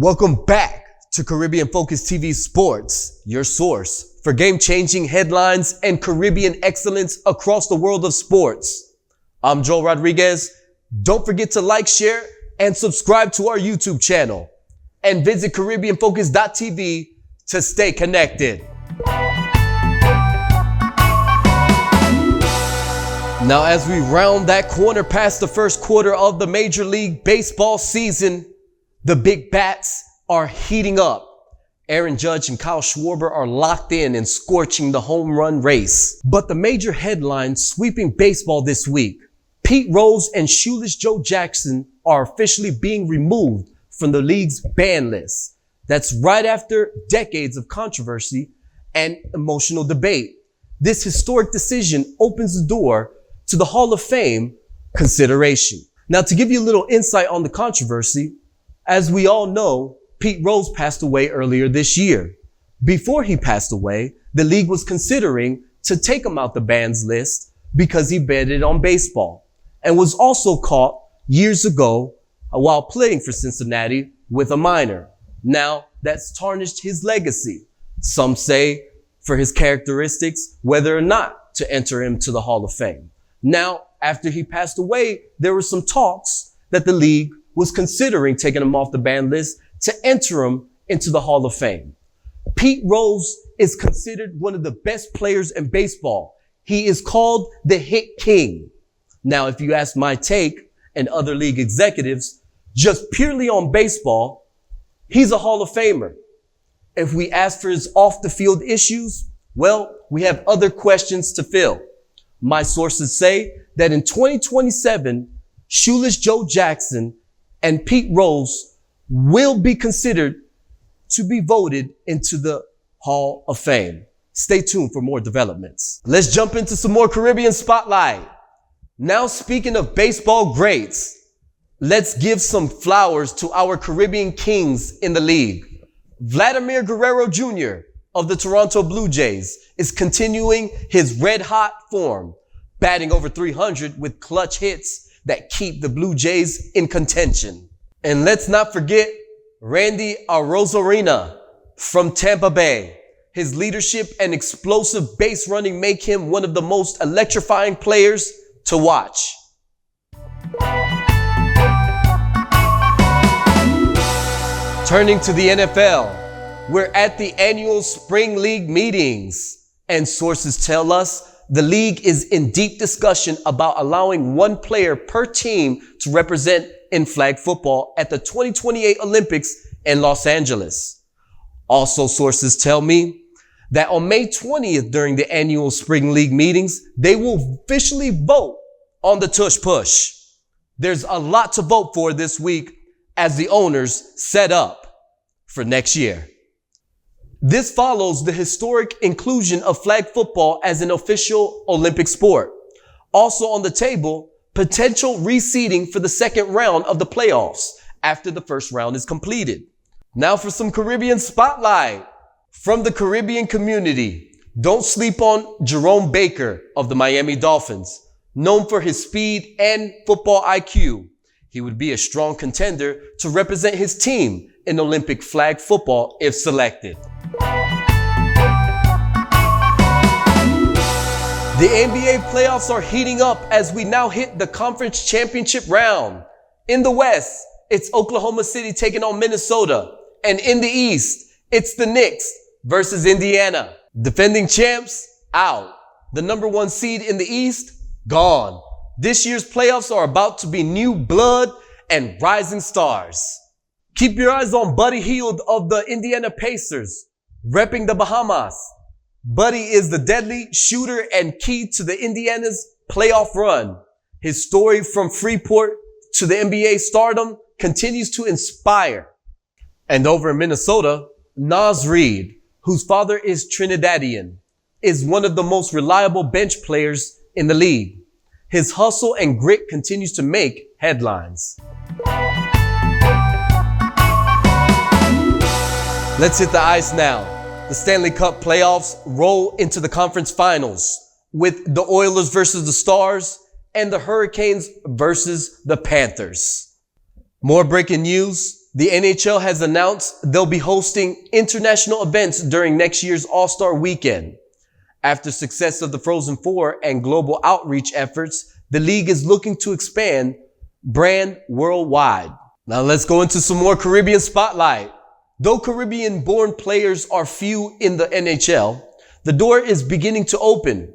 Welcome back to Caribbean Focus TV Sports, your source for game-changing headlines and Caribbean excellence across the world of sports. I'm Joel Rodriguez. Don't forget to like, share, and subscribe to our YouTube channel. And visit CaribbeanFocus.tv to stay connected. Now, as we round that corner past the first quarter of the Major League Baseball season, the big bats are heating up. Aaron Judge and Kyle Schwarber are locked in and scorching the home run race. But the major headline sweeping baseball this week, Pete Rose and Shoeless Joe Jackson are officially being removed from the league's ban list. That's right after decades of controversy and emotional debate. This historic decision opens the door to the Hall of Fame consideration. Now, to give you a little insight on the controversy, as we all know, Pete Rose passed away earlier this year. Before he passed away, the league was considering to take him out the bans list because he betted on baseball and was also caught years ago while playing for Cincinnati with a minor. Now, that's tarnished his legacy. Some say for his characteristics, whether or not to enter him to the Hall of Fame. Now, after he passed away, there were some talks that the league was considering taking him off the ban list to enter him into the Hall of Fame. Pete Rose is considered one of the best players in baseball. He is called the Hit King. Now, if you ask my take and other league executives, just purely on baseball, he's a Hall of Famer. If we ask for his off the field issues, well, we have other questions to fill. My sources say that in 2027, Shoeless Joe Jackson and Pete Rose will be considered to be voted into the Hall of Fame. Stay tuned for more developments. Let's jump into some more Caribbean spotlight. Now, speaking of baseball greats, let's give some flowers to our Caribbean kings in the league. Vladimir Guerrero Jr. of the Toronto Blue Jays is continuing his red-hot form, batting over 300 with clutch hits that keep the Blue Jays in contention. And let's not forget Randy Arozarena from Tampa Bay. His leadership and explosive base running make him one of the most electrifying players to watch. Turning to the NFL, we're at the annual Spring League meetings, and sources tell us the league is in deep discussion about allowing one player per team to represent in flag football at the 2028 Olympics in Los Angeles. Also, sources tell me that on May 20th, during the annual Spring League meetings, they will officially vote on the tush push. There's a lot to vote for this week as the owners set up for next year. This follows the historic inclusion of flag football as an official Olympic sport. Also on the table, potential reseeding for the second round of the playoffs after the first round is completed. Now for some Caribbean spotlight. From the Caribbean community, don't sleep on Jerome Baker of the Miami Dolphins. Known for his speed and football IQ, he would be a strong contender to represent his team in Olympic flag football if selected. The NBA playoffs are heating up as we now hit the conference championship round. In the West, it's Oklahoma City taking on Minnesota. And in the East, it's the Knicks versus Indiana. Defending champs, out. The number one seed in the East, gone. This year's playoffs are about to be new blood and rising stars. Keep your eyes on Buddy Hield of the Indiana Pacers, repping the Bahamas. Buddy is the deadly shooter and key to the Indiana's playoff run. His story from Freeport to the NBA stardom continues to inspire. And over in Minnesota, Naz Reid, whose father is Trinidadian, is one of the most reliable bench players in the league. His hustle and grit continues to make headlines. Let's hit the ice now. The Stanley Cup playoffs roll into the conference finals with the Oilers versus the Stars and the Hurricanes versus the Panthers. More breaking news. The NHL has announced they'll be hosting international events during next year's All-Star Weekend. After success of the Frozen Four and global outreach efforts, the league is looking to expand brand worldwide. Now let's go into some more Caribbean spotlight. Though Caribbean-born players are few in the NHL, the door is beginning to open.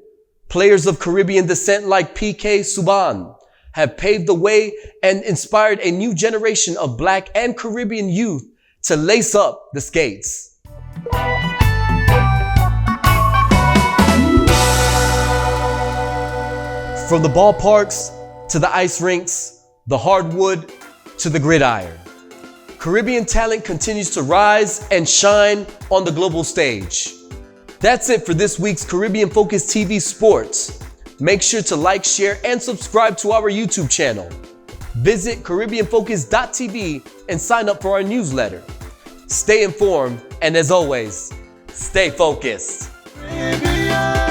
Players of Caribbean descent like PK Subban have paved the way and inspired a new generation of Black and Caribbean youth to lace up the skates. From the ballparks to the ice rinks, the hardwood to the gridiron, Caribbean talent continues to rise and shine on the global stage. That's it for this week's Caribbean Focus TV Sports. Make sure to like, share, and subscribe to our YouTube channel. Visit CaribbeanFocus.tv and sign up for our newsletter. Stay informed, and as always, stay focused. Caribbean.